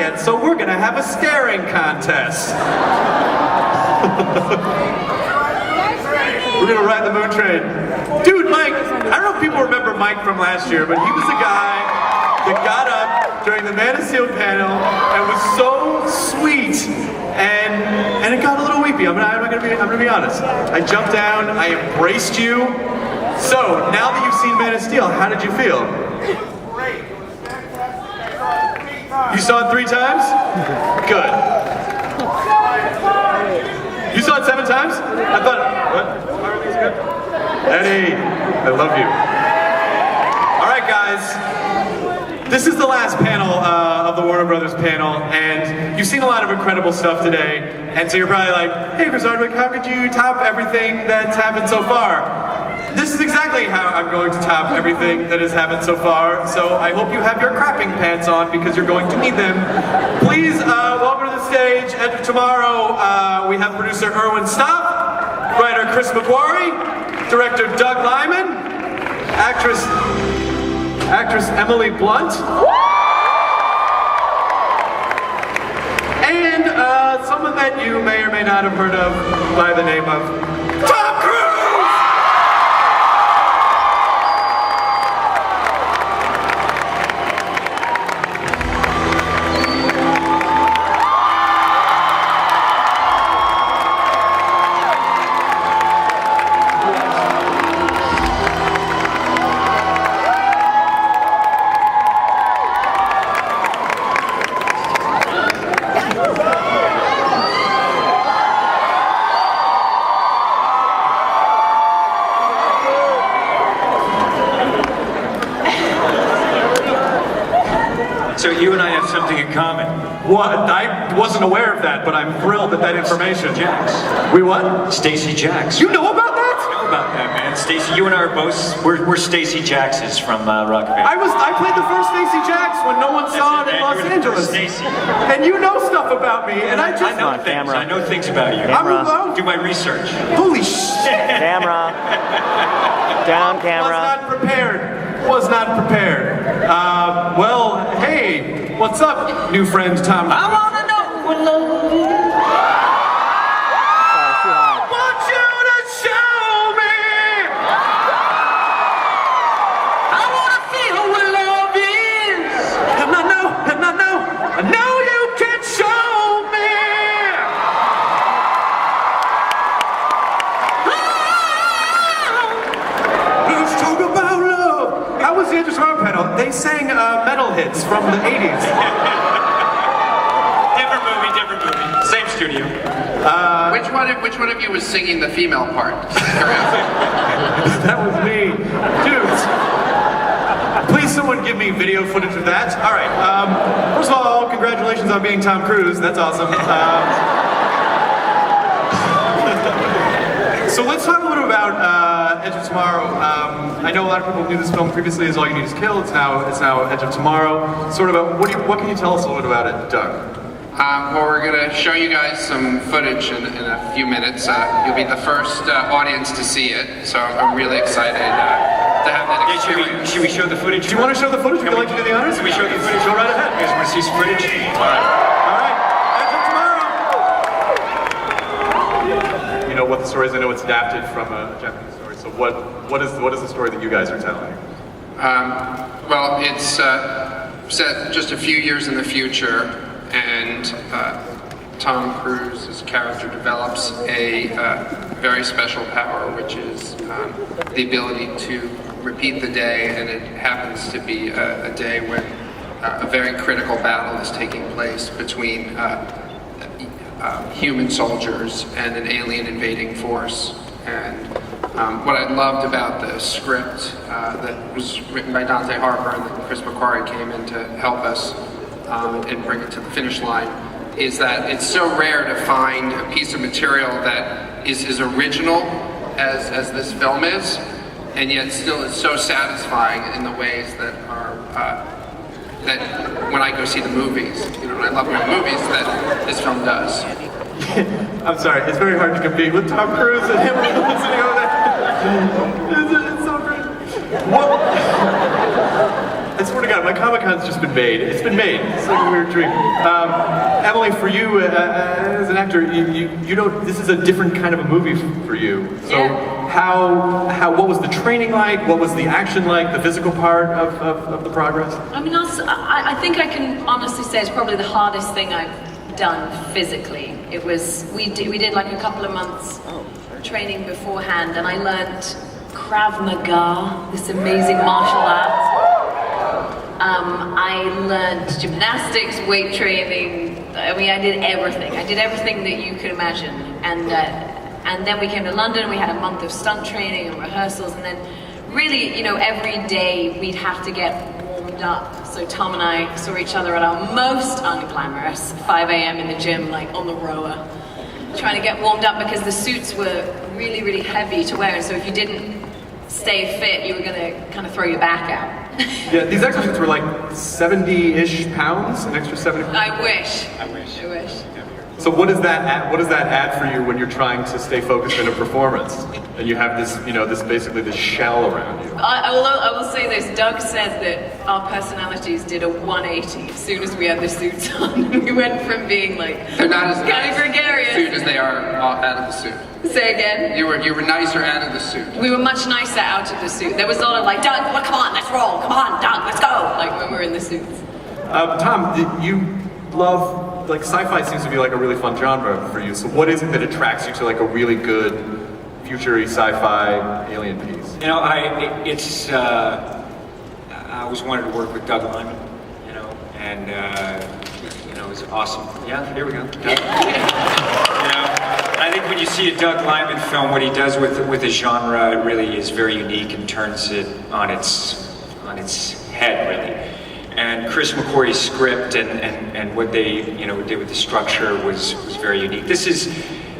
yet, so we're gonna have a staring contest. We're gonna ride the moon train. Dude, Mike, I don't know if people remember Mike from last year, but he was the guy that got up during the Man of Steel panel and was so sweet, and it got a little weepy. I'm gonna be honest. I jumped down, I embraced you. So, now that you've seen Man of Steel, how did you feel? Great. You saw it 3 times? Good. You saw it 7 times? I thought, what? Everything's good? Eddie, I love you. All right, guys. This is the last panel of the Warner Brothers panel, and you've seen a lot of incredible stuff today, and so you're probably like, hey, Chris Hardwick, how could you top everything that's happened so far? This is exactly how I'm going to top everything that has happened so far, so I hope you have your crapping pants on because you're going to need them. Please welcome to the stage, Edge of Tomorrow, we have producer Erwin Stopp, writer Chris McQuarrie, director Doug Liman, actress Emily Blunt, and someone that you may or may not have heard of by the name of Tom Cruise! So you and I have something in common. What? I wasn't aware of that, but I'm thrilled at that information. Jaxx. We what? Stacee Jaxx. You know about that? I know about that, man. Stacee, you and I are both, we're Stacee Jaxx's from Rock Band. I played the first Stacee Jaxx when no one saw it in Los Angeles. Stacee. And you know stuff about me, and I just... I know things. I know things about you. I'm do my research. Holy shit! Camera. Down camera. Was not prepared. Well, hey, what's up, new friend Tom? I wanna know what love is. I want you to show me. I wanna feel what love is. And I know you can show me. Let's talk about love. How was the Edge of Tomorrow panel? They sang metal hits from the 80s. Different movie. Same studio. Which one of you was singing the female part? That was me. Dudes, please someone give me video footage of that. All right, first of all, congratulations on being Tom Cruise. That's awesome. So let's talk a little about Edge of Tomorrow. I know a lot of people knew this film previously as All You Need Is Kill. It's now Edge of Tomorrow. Sort of, what can you tell us a little bit about it, Doug? Well, we're going to show you guys some footage in a few minutes. You'll be the first audience to see it, so I'm really excited to have that experience. Should we show the footage? Do you want to show the footage? Would you like to do the honors? Can we show the footage? Go right ahead. You guys want to see some footage? All right, Edge of Tomorrow. You know what the story is? I know it's adapted from a Japanese story. So what is the story that you guys are telling? Well, it's set just a few years in the future, and Tom Cruise's character develops a very special power, which is the ability to repeat the day, and it happens to be a day when a very critical battle is taking place between human soldiers and an alien invading force. And what I loved about the script that was written by Dante Harper and then Chris McQuarrie came in to help us and bring it to the finish line is that it's so rare to find a piece of material that is as original as this film is, and yet still is so satisfying in the ways that are that when I go see the movies, you know, when I love my movies, that this film does. I'm sorry, it's very hard to compete with Tom Cruise and him listening over there. It's so great. What? I swear to God, my Comic-Con's just been made. It's been made. It's like a weird dream. Emily, for you as an actor, you know this is a different kind of a movie for you. So what was the training like? What was the action like? The physical part of the progress? I mean, I think I can honestly say it's probably the hardest thing I've done physically. It was we did like a couple of months training beforehand, and I learned Krav Maga, this amazing martial art. I learned gymnastics, weight training. I mean, I did everything. I did everything that you could imagine. And then we came to London. We had a month of stunt training and rehearsals, and then really, you know, every day we'd have to get warmed up. So Tom and I saw each other at our most unglamorous 5 a.m. in the gym, like on the rower, trying to get warmed up because the suits were really, really heavy to wear. And so if you didn't stay fit, you were going to kind of throw your back out. Yeah, these extra suits were like 70-ish pounds, an extra 70. I wish. So what does that add for you when you're trying to stay focused in a performance, and you have this, you know, this basically this shell around you? I will say this. Doug said that our personalities did a 180 as soon as we had the suits on. We went from being like They're not as kind of nice gregarious. suit as they are out of the suit. Say again. You were nicer out of the suit. We were much nicer out of the suit. There was a lot of like, Doug, well, come on, let's roll. Come on, Doug, let's go. Like when we were in the suits. Tom, you love, like, sci-fi seems to be like a really fun genre for you. So what is it that attracts you to like a really good future-y sci-fi alien piece? You know, I always wanted to work with Doug Liman, you know, and you know, it was awesome. Yeah, here we go. You know, I think when you see a Doug Liman film, what he does with a genre really is very unique and turns it on its head, really. And Chris McQuarrie's script and what they, you know, did with the structure was very unique. This is,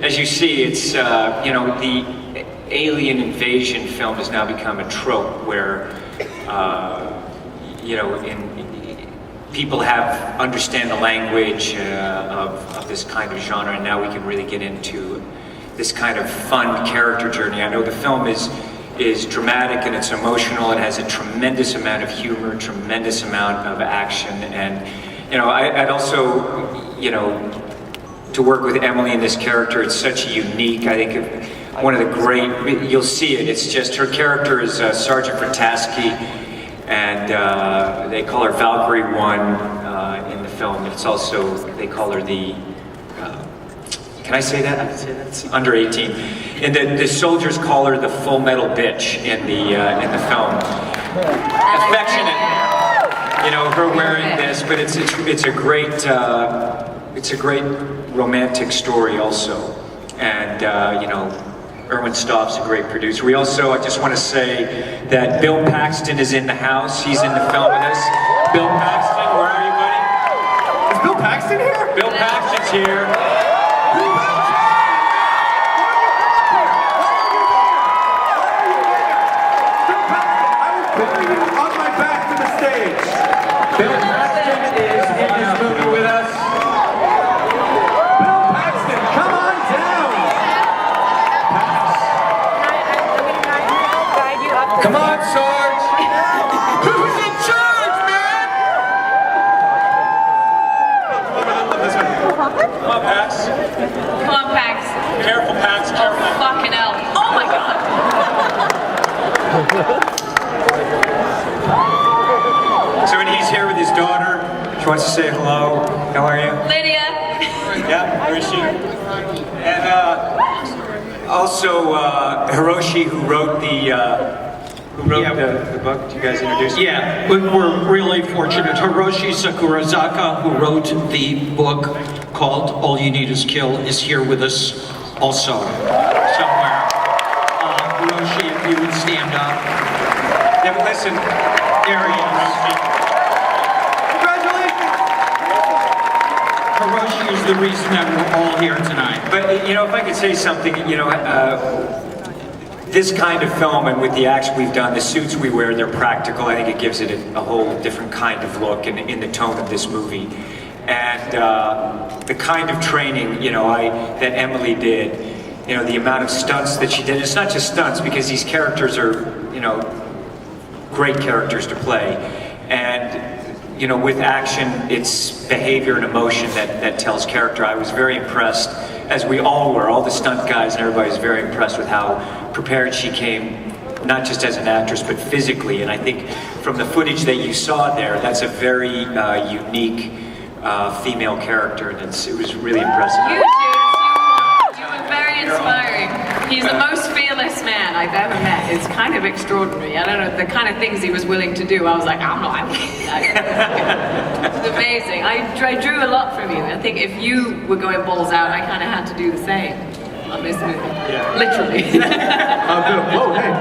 as you see, it's you know, the alien invasion film has now become a trope where you know, people understand the language of this kind of genre, and now we can really get into this kind of fun character journey. I know the film is dramatic and it's emotional. It has a tremendous amount of humor, tremendous amount of action, and you know, I'd also, you know, to work with Emily in this character, it's such a unique, I think, one of the great, you'll see it, it's just, her character is Sergeant Vertasky, and they call her Valkyrie 1 in the film. It's also, they call her the, can I say that? I can say that. It's under 18. And the soldiers call her the Full Metal Bitch in the film. Affectionate, you know, her wearing this, but it's a great romantic story also. And you know, Erwin Stoff's a great producer. We also, I just want to say that Bill Paxton is in the house. He's in the film with us. Bill Paxton, where are you, buddy? Is Bill Paxton here? Bill Paxton's here. On my back to the stage. Bill Paxton is in this movie with us. Bill Paxton, come on down. Come on, Sarge. Who's in charge, man? Come on, Pax. Come on, Pax. Careful, Pax. Oh, Careful. fucking hell. Oh my god. So when he's here with his daughter, she wants to say hello. How are you? Lydia. Yeah, where is she? And also Hiroshi, who wrote the book. Do you guys introduce him? Yeah, we're really fortunate. Hiroshi Sakurazaka, who wrote the book called All You Need Is Kill, is here with us also somewhere. Hiroshi, if you would stand up. Yeah, but listen, There he is. Hiroshi is the reason that we're all here tonight. but you know, if I could say something, you know, this kind of film and with the action we've done, the suits we wear, they're practical. I think it gives it a whole different kind of look in the tone of this movie. And the kind of training, you know, that Emily did, you know, the amount of stunts that she did. It's not just stunts, because these characters are, you know, great characters to play. And you know, with action, it's behavior and emotion that tells character. I was very impressed, as we all were, all the stunt guys and everybody was very impressed with how prepared she came, not just as an actress, but physically. And I think from the footage that you saw there, that's a very unique female character, and it was really impressive. You were very inspiring. He's the most fearless man I've ever met. It's kind of extraordinary. I don't know, the kind of things he was willing to do. I was like, I'm not. It's amazing. I drew a lot from you. I think if you were going balls out, I kind of had to do the same on this movie. Yeah. Literally. Whoa, hey.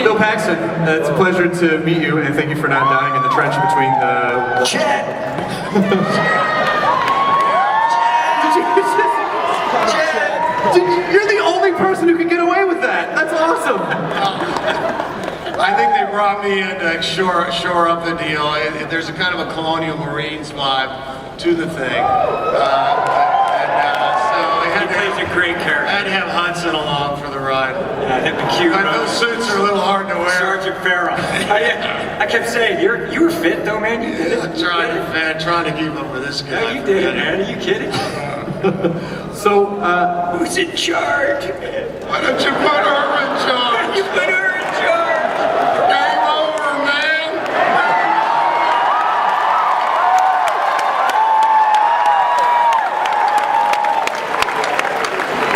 Bill Paxton, it's a pleasure to meet you, and thank you for not dying in the trench between the... You're the only person who can get away with that. That's awesome. I think they brought me in to shore up the deal. There's a kind of a Colonial Marines vibe to the thing. He plays a great character. I had to have Hudson along for the ride. Those suits are a little hard to wear. Sergeant Farrell. I kept saying, you were fit though, man. You did it. I'm trying to keep up with this guy. No, you did it, man. Are you kidding? So, who's in charge? Why don't you put her in charge? You put her in charge. Game over, man.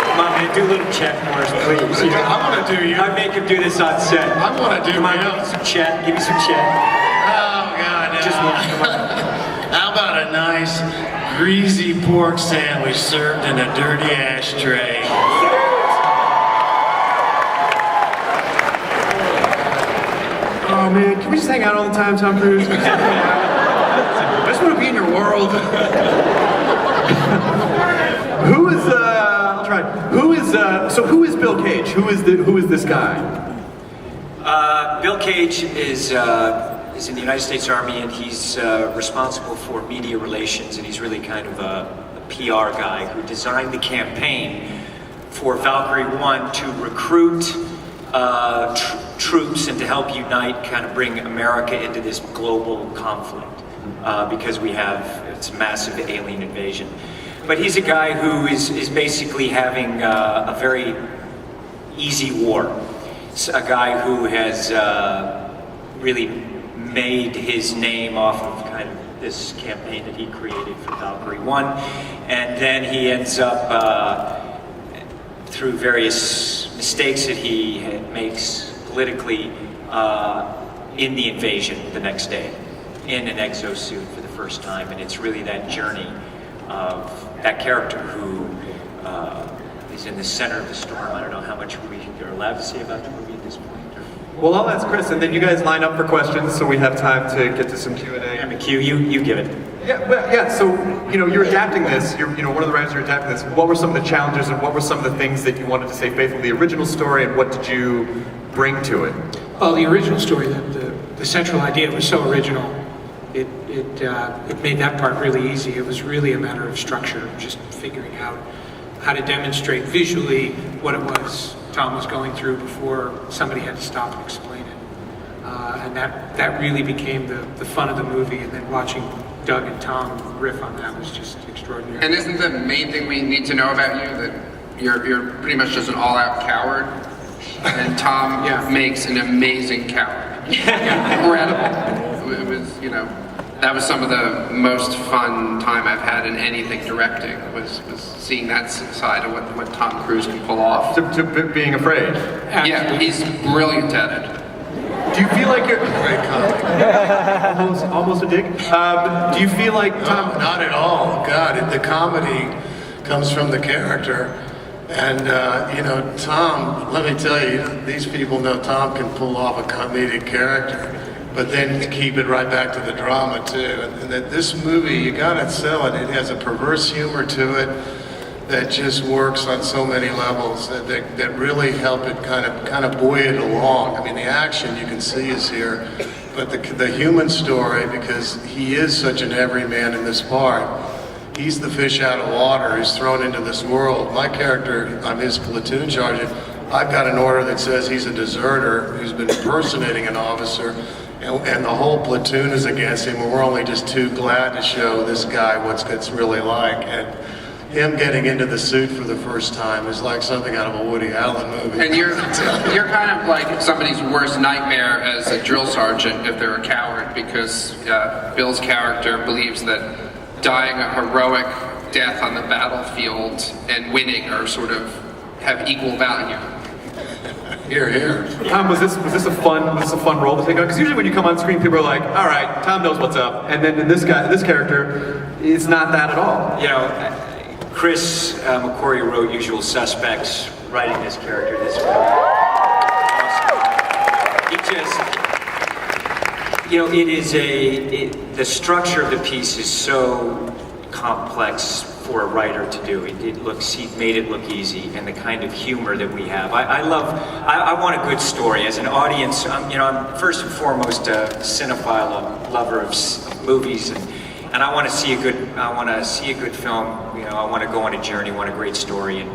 Come on, man, do a little Chet for us, please. I want to do you. I make him do this on set. I want to do Come on, you. give me some Chet. Give me some Chet. Oh, God. Just one. Come on. How about a nice, greasy pork sandwich served in a dirty ashtray? oh man, can we just hang out all the time, Tom Cruise? I just want to be in your world. I'll try. Who is Bill Cage? Who is this guy? Bill Cage is in the United States Army, and he's responsible for media relations, and he's really kind of a PR guy who designed the campaign for Valkyrie 1 to recruit troops and to help unite, kind of bring America into this global conflict, because it's a massive alien invasion. But he's a guy who is basically having a very easy war. It's a guy who has really made his name off of kind of this campaign that he created for Valkyrie 1. And then he ends up, through various mistakes that he makes politically, in the invasion the next day, in an exosuit for the first time. And it's really that journey of that character who is in the center of the storm. I don't know how much we are allowed to say about the movie at this point. Well, I'll ask Chris, and then you guys line up for questions, so we have time to get to some Q&A. Yeah, McHugh, you give it. Yeah. So you're adapting this. You're one of the writers. You're adapting this. What were some of the challenges, and what were some of the things that you wanted to stay faithful to the original story, and what did you bring to it? Well, the original story, the central idea was so original. It made that part really easy. It was really a matter of structure, just figuring out how to demonstrate visually what it was Tom was going through before somebody had to stop and explain it. And that really became the fun of the movie, and then watching Doug and Tom riff on that was just extraordinary. And isn't the main thing we need to know about you that you're pretty much just an all-out coward? And Tom makes an amazing coward. Incredible. It was, that was some of the most fun time I've had in anything directing, was seeing that side of what Tom Cruise can pull off. To being afraid. Yeah, he's brilliant at it. Do you feel like you're Great comedy. almost a dig? Do you feel like Tom? No, not at all. God, the comedy comes from the character. And, Tom, let me tell you, these people know Tom can pull off a comedic character, but then keep it right back to the drama, too. And that this movie, you gotta sell it. It has a perverse humor to it that just works on so many levels that really help it kind of buoy it along. I mean, the action you can see is here, but the human story, because he is such an everyman in this part. He's the fish out of water who's thrown into this world. My character, I'm his platoon sergeant. I've got an order that says he's a deserter who's been impersonating an officer, and the whole platoon is against him, and we're only just too glad to show this guy what it's really like. And him getting into the suit for the first time is like something out of a Woody Allen movie. And you're kind of like somebody's worst nightmare as a drill sergeant if they're a coward, because Bill's character believes that dying a heroic death on the battlefield and winning are sort of have equal value. Here, here. Tom, was this a fun role to take on? Because usually when you come on screen, people are like, "All right, Tom knows what's up," and then this character, it's not that at all. You know, Chris McQuarrie wrote Usual Suspects, writing this character. This film. He just, you know, the structure of the piece is so complex for a writer to do. He made it look easy, and the kind of humor that we have. I want a good story. As an audience, you know, I'm first and foremost a cinephile, a lover of movies, and I want to see a good film. You know, I want to go on a journey, want a great story, and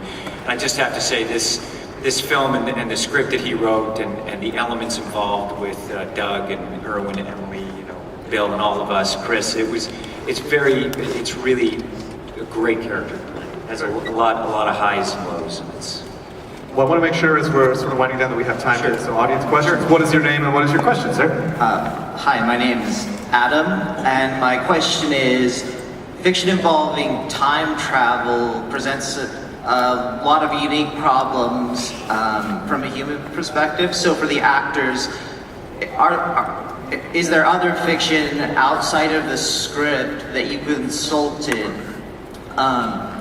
I just have to say this film and the script that he wrote and the elements involved with Doug and Erwin and Emily, you know, Bill and all of us, Chris. It's really a great character. It has a lot of highs and lows. Well, I want to make sure as we're sort of winding down that we have time for some audience questions. What is your name and what is your question, sir? Hi, my name is Adam, and my question is, fiction involving time travel presents a lot of unique problems from a human perspective. So for the actors, is there other fiction outside of the script that you consulted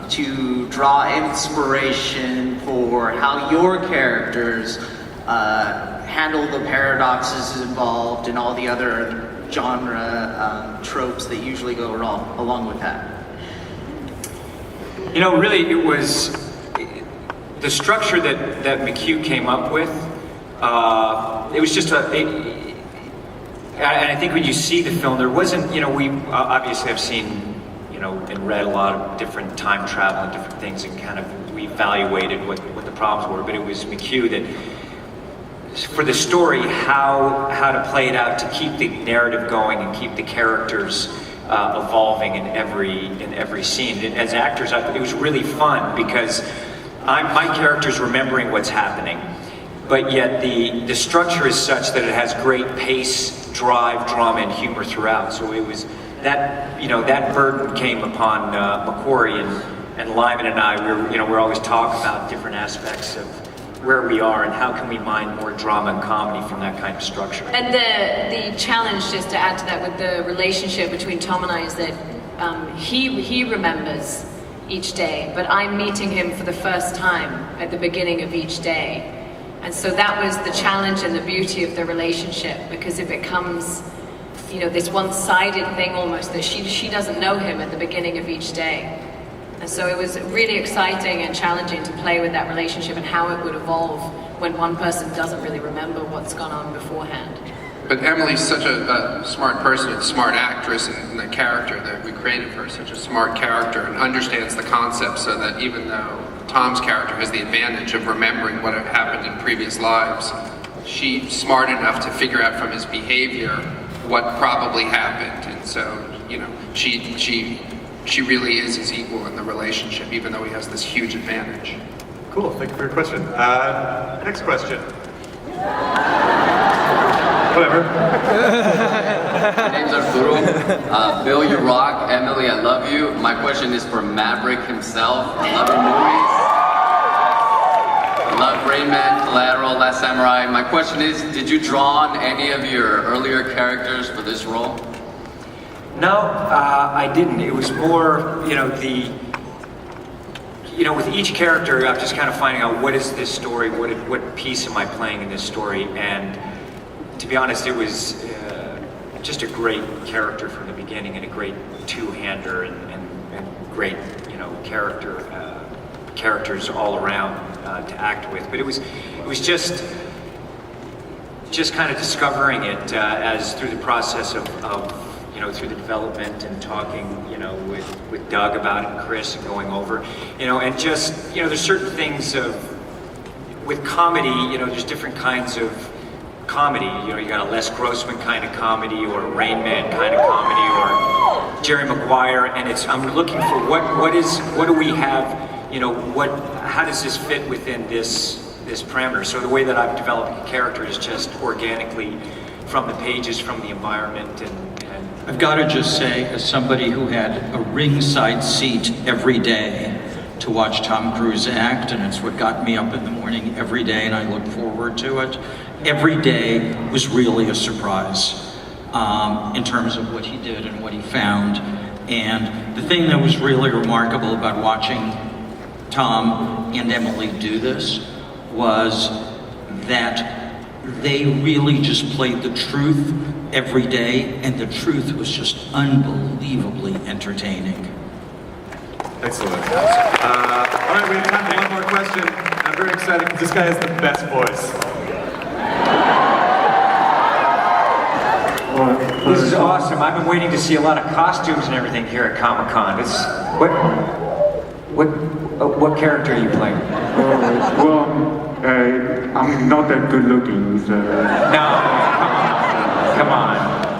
to draw inspiration for how your characters handle the paradoxes involved and all the other genre tropes that usually go along with that? You know, really, it was the structure that McHugh came up with. It was just and I think when you see the film, there wasn't, you know, we obviously have seen, you know, and read a lot of different time travel and different things, and kind of we evaluated what the problems were. But it was McHugh that, for the story, how to play it out to keep the narrative going and keep the characters evolving in every scene. And as actors, it was really fun because my character's remembering what's happening, but yet the structure is such that it has great pace, drive, drama, and humor throughout. So it was that, you know, that burden came upon McQuarrie and Liman and I. We're always talking about different aspects of where we are and how can we mine more drama and comedy from that kind of structure. And the challenge, just to add to that, with the relationship between Tom and I, is that he remembers each day, but I'm meeting him for the first time at the beginning of each day. And so that was the challenge and the beauty of the relationship, because it becomes, you know, this one-sided thing almost, that she doesn't know him at the beginning of each day. And so it was really exciting and challenging to play with that relationship and how it would evolve when one person doesn't really remember what's gone on beforehand. But Emily's such a smart person and smart actress, and the character that we created for her is such a smart character and understands the concept, so that even though Tom's character has the advantage of remembering what had happened in previous lives, she's smart enough to figure out from his behavior what probably happened. And so, you know, she really is his equal in the relationship, even though he has this huge advantage. Cool, thank you for your question. Next question. Whatever. My name's Arturo. Bill, you rock. Emily, I love you. My question is for Maverick himself. I love your movies. I love Rain Man, Collateral, Last Samurai. My question is, did you draw on any of your earlier characters for this role? No, I didn't. It was more, you know, with each character, I'm just kind of finding out what is this story, what piece am I playing in this story, and to be honest, it was just a great character from the beginning and a great two-hander and great, you know, characters all around to act with. But it was just kind of discovering it as through the process of you know, through the development and talking, you know, with Doug about it and Chris and going over, you know, and just, you know, there's certain things with comedy, you know, there's different kinds of comedy. You know, you got a Les Grossman kind of comedy, or a Rain Man kind of comedy, or Jerry Maguire, and I'm looking for what do we have, you know, how does this fit within this parameter? So the way that I've developed a character is just organically from the pages, from the environment, and I've got to just say, as somebody who had a ringside seat every day to watch Tom Cruise act, and it's what got me up in the morning every day, and I look forward to it. Every day was really a surprise in terms of what he did and what he found. And the thing that was really remarkable about watching Tom and Emily do this was that they really just played the truth every day, and the truth was just unbelievably entertaining. Excellent. All right, we have time for one more question. I'm very excited because this guy has the best voice. this is awesome. I've been waiting to see a lot of costumes and everything here at Comic-Con. What character are you playing? I'm not that good looking, so... No, come on.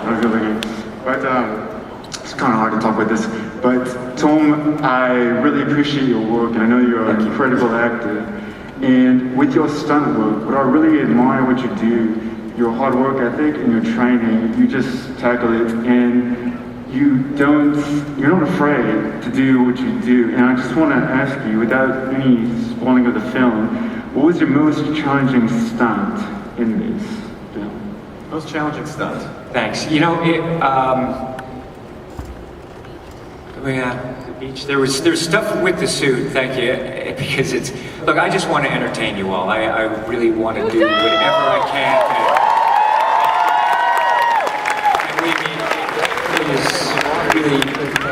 Not good looking. But it's kind of hard to talk with this. But Tom, I really appreciate your work, and I know you're an incredible actor. And with your stunt work, what I really admire what you do, your hard work ethic and your training, you just tackle it, and you're not afraid to do what you do. And I just want to ask you, without any spoiling of the film, what was your most challenging stunt in this film? Most challenging stunt? Thanks. You know, the beach. There's stuff with the suit. Thank you, because look. I just want to entertain you all. I really want to do whatever I can. It is really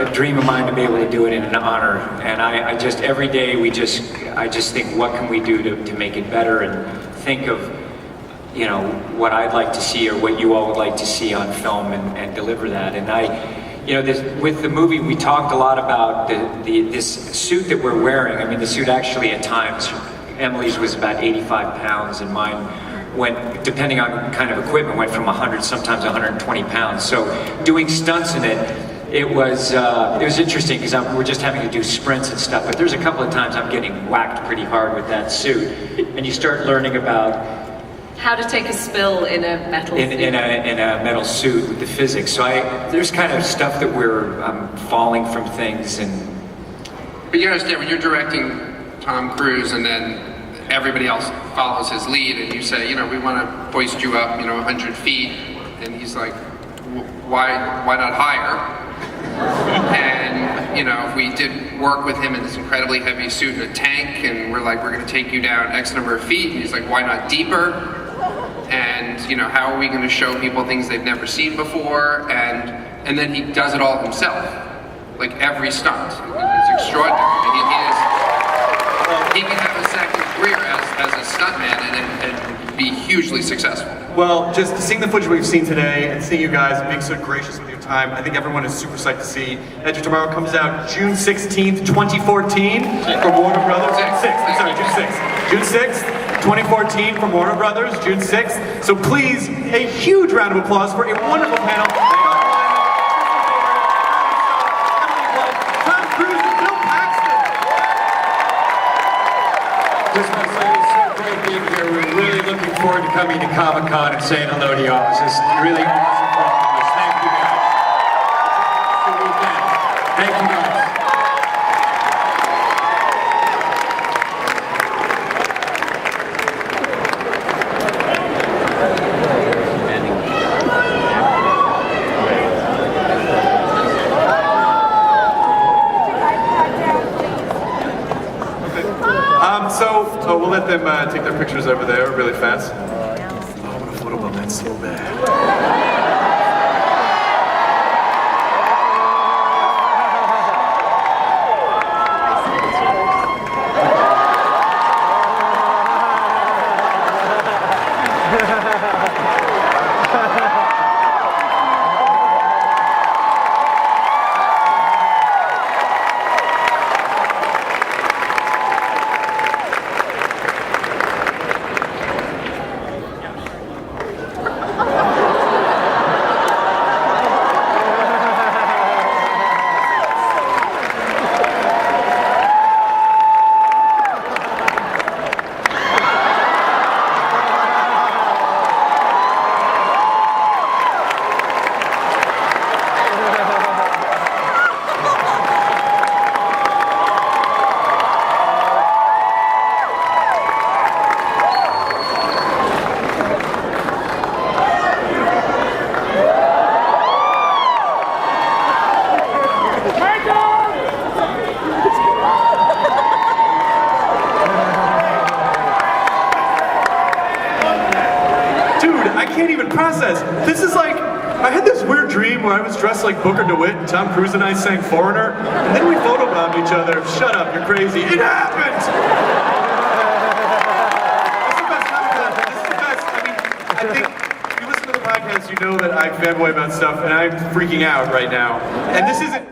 a dream of mine to be able to do it in an honor. And I just every day I just think, what can we do to make it better, and think of, you know, what I'd like to see or what you all would like to see on film, and deliver that. And with the movie, we talked a lot about this suit that we're wearing. I mean, the suit actually at times, Emily's was about 85 pounds, and mine went, depending on kind of equipment, went from 100, sometimes 120 pounds. So doing stunts in it was interesting, because we're just having to do sprints and stuff. But there's a couple of times I'm getting whacked pretty hard with that suit, and you start learning about how to take a spill in a metal suit. In a metal suit with the physics. So there's kind of stuff that we're falling from things, and. But you understand, when you're directing Tom Cruise and then everybody else follows his lead, and you say, you know, we want to hoist you up, 100 feet, and he's like, why not higher? And, if we did work with him in this incredibly heavy suit in a tank, and we're like, we're going to take you down X number of feet, and he's like, why not deeper? And, how are we going to show people things they've never seen before? And then he does it all himself, like every stunt. It's extraordinary. He can have a second career as a stuntman and be hugely successful. Well, just seeing the footage we've seen today and seeing you guys being so gracious with your time, I think everyone is super psyched to see. Edge of Tomorrow comes out June 16th, 2014 from Warner Brothers. June 6th, 2014 from Warner Brothers, June 6th. So please, a huge round of applause for a wonderful panel. Tom Cruise and Bill Paxton. Just want to say it's so great being here. We're really looking forward to coming to Comic-Con and saying hello to y'all. It's just really awesome talking to us. Thank you guys. It's a weekend. Thank you guys. So we'll let them take their pictures over there really fast. Oh, I want a photobomb, that's so bad. can't even process. This is like, I had this weird dream where I was dressed like Booker DeWitt and Tom Cruise and I sang Foreigner, and then we photobombed each other. Shut up, you're crazy. It happened! This is the best. I mean, I think if you listen to the podcast, you know that I fanboy about stuff, and I'm freaking out right now. And this isn't